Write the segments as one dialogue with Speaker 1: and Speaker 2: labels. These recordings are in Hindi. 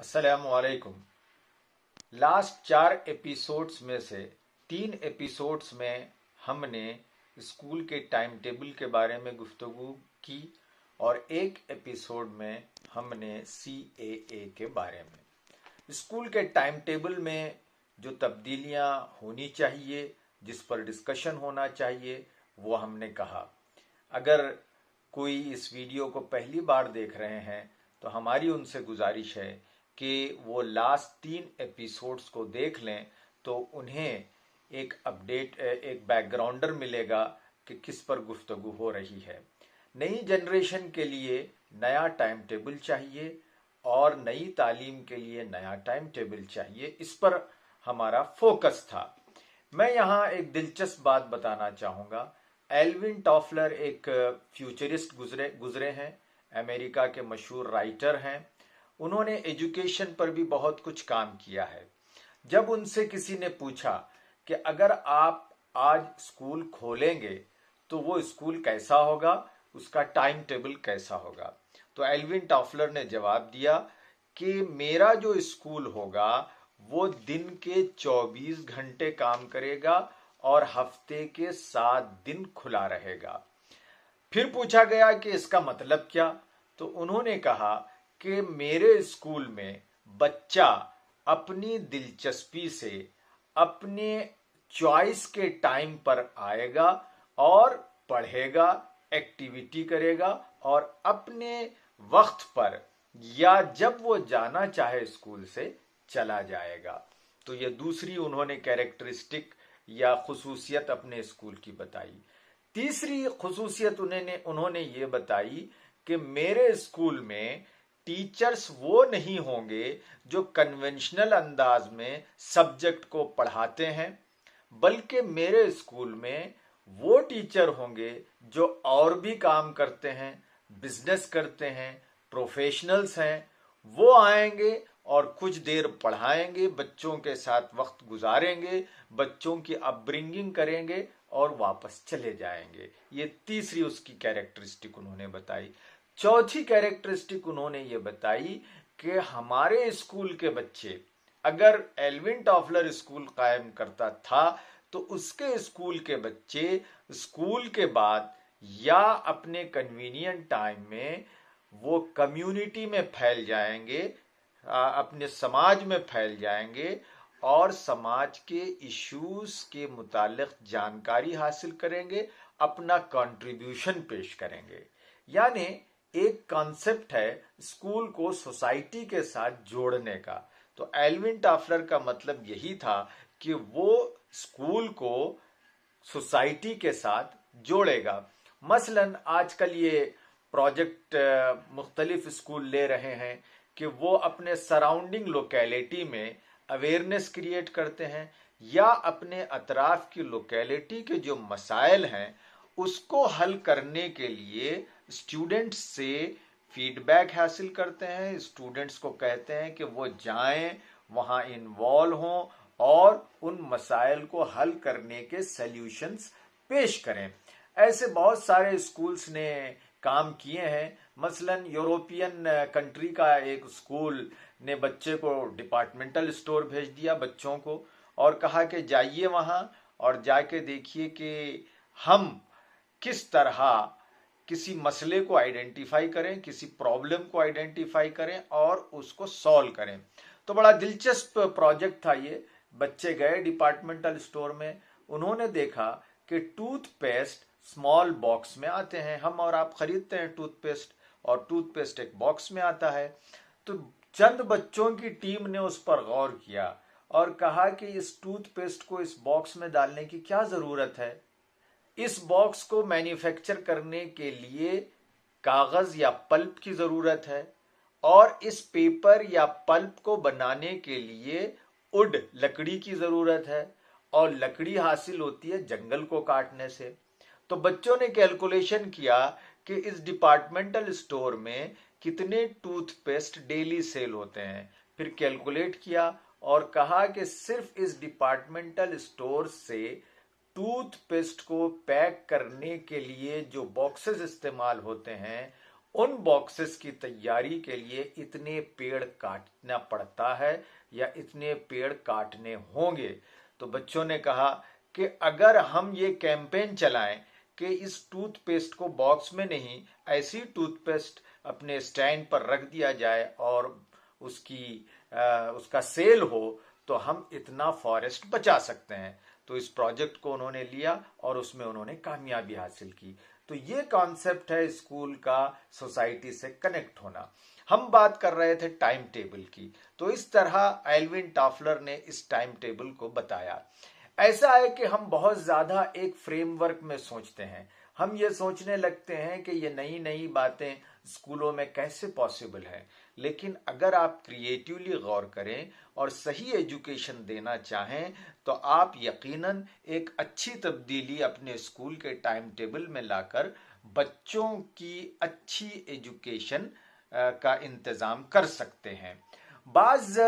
Speaker 1: अस्सलामुअलैकुम। लास्ट 4 एपिसोड्स में से 3 एपिसोड्स में हमने स्कूल के टाइम टेबल के बारे में गुफ्तगू की और एक एपिसोड में हमने CAA के बारे में स्कूल के टाइम टेबल में जो तब्दीलियां होनी चाहिए, जिस पर डिस्कशन होना चाहिए, वो हमने कहा। अगर कोई इस वीडियो को पहली बार देख रहे हैं तो हमारी उनसे गुजारिश है कि वो लास्ट 3 एपिसोड्स को देख लें, तो उन्हें एक अपडेट, एक बैकग्राउंडर मिलेगा कि किस पर गुफ्तगू हो रही है। नई जनरेशन के लिए नया टाइम टेबल चाहिए और नई तालीम के लिए नया टाइम टेबल चाहिए, इस पर हमारा फोकस था। मैं यहाँ एक दिलचस्प बात बताना चाहूँगा। एल्विन टॉफलर एक फ्यूचरिस्ट गुजरे हैं, अमेरिका के मशहूर राइटर हैं। उन्होंने एजुकेशन पर भी बहुत कुछ काम किया है। जब उनसे किसी ने पूछा कि अगर आप आज स्कूल खोलेंगे तो वो स्कूल कैसा होगा, उसका टाइम टेबल कैसा होगा, तो एल्विन टॉफलर ने जवाब दिया कि मेरा जो स्कूल होगा वो दिन के 24 घंटे काम करेगा और हफ्ते के 7 दिन खुला रहेगा। फिर पूछा गया कि इसका मतलब क्या, तो उन्होंने कहा कि मेरे स्कूल में बच्चा अपनी दिलचस्पी से अपने चॉइस के टाइम पर आएगा और पढ़ेगा, एक्टिविटी करेगा और अपने वक्त पर या जब वो जाना चाहे स्कूल से चला जाएगा। तो ये दूसरी उन्होंने कैरेक्टरिस्टिक या खुसूसियत अपने स्कूल की बताई। तीसरी खुसूसियत उन्होंने ये बताई कि मेरे स्कूल में टीचर्स वो नहीं होंगे जो कन्वेंशनल अंदाज में सब्जेक्ट को पढ़ाते हैं, बल्कि मेरे स्कूल में वो टीचर होंगे जो और भी काम करते हैं, बिजनेस करते हैं, प्रोफेशनल्स हैं। वो आएंगे और कुछ देर पढ़ाएंगे, बच्चों के साथ वक्त गुजारेंगे, बच्चों की अपब्रिंगिंग करेंगे और वापस चले जाएंगे। ये तीसरी उसकी कैरेक्टरिस्टिक उन्होंने बताई। चौथी कैरेक्टरिस्टिक उन्होंने ये बताई कि हमारे स्कूल के बच्चे, अगर एल्विन टॉफलर स्कूल कायम करता था तो उसके स्कूल के बच्चे स्कूल के बाद या अपने कन्वीनियंट टाइम में वो कम्युनिटी में फैल जाएंगे, अपने समाज में फैल जाएंगे और समाज के इश्यूज के मुतालिक जानकारी हासिल करेंगे, अपना कंट्रीब्यूशन पेश करेंगे। यानी एक कॉन्सेप्ट है स्कूल को सोसाइटी के साथ जोड़ने का। तो एल्विन टॉफलर का मतलब यही था कि वो स्कूल को सोसाइटी के साथ जोड़ेगा। मसलन आजकल ये प्रोजेक्ट मुख्तलिफ स्कूल ले रहे हैं कि वो अपने सराउंडिंग लोकेलिटी में अवेयरनेस क्रिएट करते हैं या अपने अतराफ की लोकेलिटी के जो मसाइल हैं उसको हल करने के लिए स्टूडेंट्स से फीडबैक हासिल करते हैं। स्टूडेंट्स को कहते हैं कि वो जाएं, वहां इन्वॉल्व हों और उन मसाइल को हल करने के सल्यूशंस पेश करें। ऐसे बहुत सारे स्कूल्स ने काम किए हैं। मसलन यूरोपियन कंट्री का एक स्कूल ने बच्चे को डिपार्टमेंटल स्टोर भेज दिया बच्चों को और कहा कि जाइए वहां और जाके देखिए कि हम किस तरह किसी मसले को आइडेंटिफाई करें, किसी प्रॉब्लम को आइडेंटिफाई करें और उसको सॉल्व करें। तो बड़ा दिलचस्प प्रोजेक्ट था ये। बच्चे गए डिपार्टमेंटल स्टोर में, उन्होंने देखा कि टूथपेस्ट स्मॉल बॉक्स में आते हैं। हम और आप खरीदते हैं टूथपेस्ट और टूथपेस्ट एक बॉक्स में आता है। तो चंद बच्चों की टीम ने उस पर गौर किया और कहा कि इस टूथपेस्ट को इस बॉक्स में डालने की क्या जरूरत है। इस बॉक्स को मैन्युफैक्चर करने के लिए कागज या पल्प की जरूरत है और इस पेपर या पल्प को बनाने के लिए वुड, लकड़ी की जरूरत है और लकड़ी हासिल होती है जंगल को काटने से। तो बच्चों ने कैलकुलेशन किया कि इस डिपार्टमेंटल स्टोर में कितने टूथपेस्ट डेली सेल होते हैं। फिर कैलकुलेट किया और कहा कि सिर्फ इस डिपार्टमेंटल स्टोर से टूथपेस्ट को पैक करने के लिए जो बॉक्सेस इस्तेमाल होते हैं उन बॉक्सेस की तैयारी के लिए इतने पेड़ काटना पड़ता है या इतने पेड़ काटने होंगे। तो बच्चों ने कहा कि अगर हम ये कैंपेन चलाएं कि इस टूथपेस्ट को बॉक्स में नहीं, ऐसी टूथपेस्ट अपने स्टैंड पर रख दिया जाए और उसका सेल हो, तो हम इतना फॉरेस्ट बचा सकते हैं। तो इस प्रोजेक्ट को उन्होंने लिया और उसमें उन्होंने कामयाबी हासिल की। तो ये कॉन्सेप्ट है स्कूल का सोसाइटी से कनेक्ट होना। हम बात कर रहे थे टाइम टेबल की, तो इस तरह एल्विन टॉफलर ने इस टाइम टेबल को बताया। ऐसा है कि हम बहुत ज्यादा एक फ्रेमवर्क में सोचते हैं। हम ये सोचने लगते हैं कि ये नई नई बातें स्कूलों में कैसे पॉसिबल है। लेकिन अगर आप क्रिएटिवली गौर करें और सही एजुकेशन देना चाहें तो आप यकीनन एक अच्छी तब्दीली अपने स्कूल के टाइम टेबल में लाकर बच्चों की अच्छी एजुकेशन का इंतजाम कर सकते हैं। बाज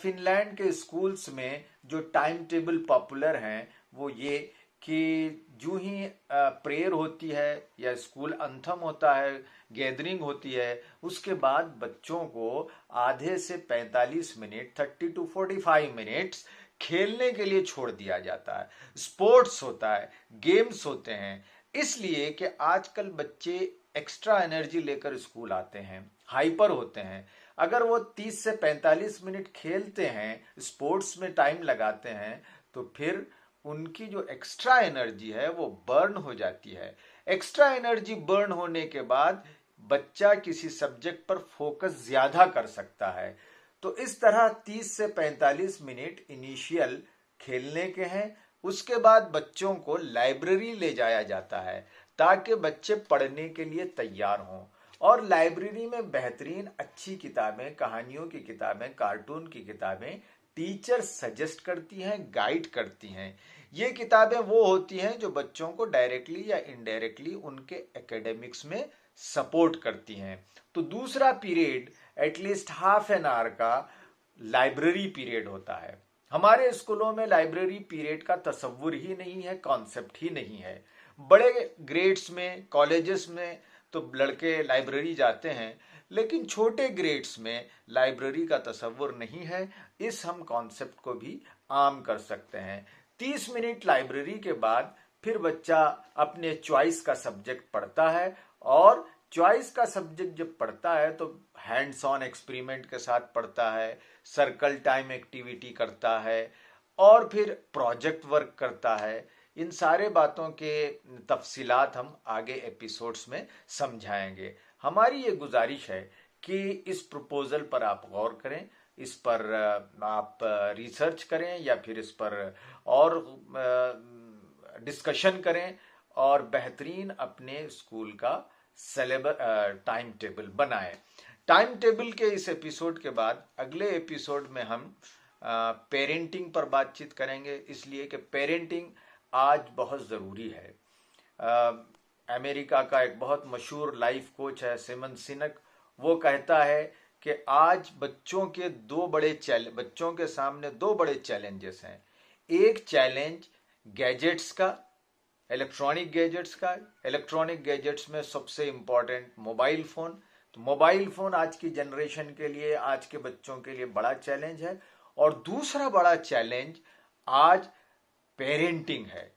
Speaker 1: फिनलैंड के स्कूल्स में जो टाइम टेबल पॉपुलर हैं वो ये कि जो ही प्रेयर होती है या स्कूल अंथम होता है, गैदरिंग होती है, उसके बाद बच्चों को आधे से 45 मिनट 30 to 45 मिनट्स खेलने के लिए छोड़ दिया जाता है। स्पोर्ट्स होता है, गेम्स होते हैं, इसलिए कि आजकल बच्चे एक्स्ट्रा एनर्जी लेकर स्कूल आते हैं, हाइपर होते हैं। अगर वो 30 से 45 मिनट खेलते हैं, स्पोर्ट्स में टाइम लगाते हैं, तो फिर उनकी जो एक्स्ट्रा एनर्जी है वो बर्न हो जाती है। एक्स्ट्रा एनर्जी बर्न होने के बाद बच्चा किसी सब्जेक्ट पर फोकस ज्यादा कर सकता है। तो इस तरह 30 से 45 मिनट इनिशियल खेलने के हैं। उसके बाद बच्चों को लाइब्रेरी ले जाया जाता है ताकि बच्चे पढ़ने के लिए तैयार हों। और लाइब्रेरी में बेहतरीन अच्छी किताबें, कहानियों की किताबें, कार्टून की किताबें टीचर सजेस्ट करती हैं, गाइड करती हैं। ये किताबें वो होती हैं जो बच्चों को डायरेक्टली या इनडायरेक्टली उनके एकेडमिक्स में सपोर्ट करती हैं। तो दूसरा period at least half an hour का लाइब्रेरी पीरियड होता है। हमारे स्कूलों में लाइब्रेरी पीरियड का तस्वुर ही नहीं है, कॉन्सेप्ट ही नहीं है। बड़े ग्रेड्स में, कॉलेजेस में तो लड़के लाइब्रेरी जाते हैं, लेकिन छोटे ग्रेड्स में लाइब्रेरी का तस्वुर नहीं है। इस हम कॉन्सेप्ट को भी आम कर सकते हैं। 30 मिनट लाइब्रेरी के बाद फिर बच्चा अपने चॉइस का सब्जेक्ट पढ़ता है, और चॉइस का सब्जेक्ट जब पढ़ता है तो हैंड्स ऑन एक्सपेरिमेंट के साथ पढ़ता है, सर्कल टाइम एक्टिविटी करता है और फिर प्रोजेक्ट वर्क करता है। इन सारे बातों के तफसीलात हम आगे एपिसोड्स में समझाएंगे। हमारी ये गुजारिश है कि इस प्रपोजल पर आप गौर करें, इस पर आप रिसर्च करें या फिर इस पर और डिस्कशन करें और बेहतरीन अपने स्कूल का सिलेबस टाइम टेबल बनाएं। टाइम टेबल के इस एपिसोड के बाद अगले एपिसोड में हम पेरेंटिंग पर बातचीत करेंगे, इसलिए कि पेरेंटिंग आज बहुत ज़रूरी है। अमेरिका का एक बहुत मशहूर लाइफ कोच है सिमन सिनक, वो कहता है कि आज बच्चों के सामने दो बड़े चैलेंजेस हैं। एक चैलेंज गैजेट्स का, इलेक्ट्रॉनिक गैजेट्स में सबसे इंपॉर्टेंट मोबाइल फ़ोन। तो मोबाइल फ़ोन आज की जनरेशन के लिए, आज के बच्चों के लिए बड़ा चैलेंज है। और दूसरा बड़ा चैलेंज आज पेरेंटिंग है।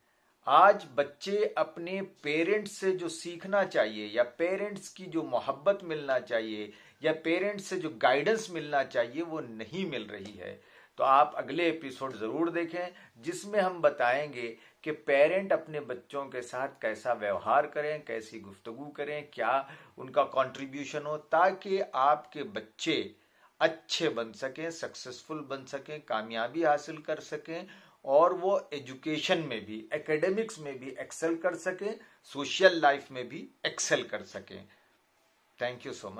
Speaker 1: आज बच्चे अपने पेरेंट्स से जो सीखना चाहिए या पेरेंट्स की जो मोहब्बत मिलना चाहिए या पेरेंट्स से जो गाइडेंस मिलना चाहिए वो नहीं मिल रही है। तो आप अगले एपिसोड ज़रूर देखें जिसमें हम बताएंगे कि पेरेंट अपने बच्चों के साथ कैसा व्यवहार करें, कैसी गुफ्तगू करें, क्या उनका कंट्रीब्यूशन हो, ताकि आपके बच्चे अच्छे बन सकें, सक्सेसफुल बन सकें, कामयाबी हासिल कर सकें और वो एजुकेशन में भी, एकेडमिक्स में भी एक्सेल कर सकें, सोशल लाइफ में भी एक्सेल कर सकें। Thank you so much.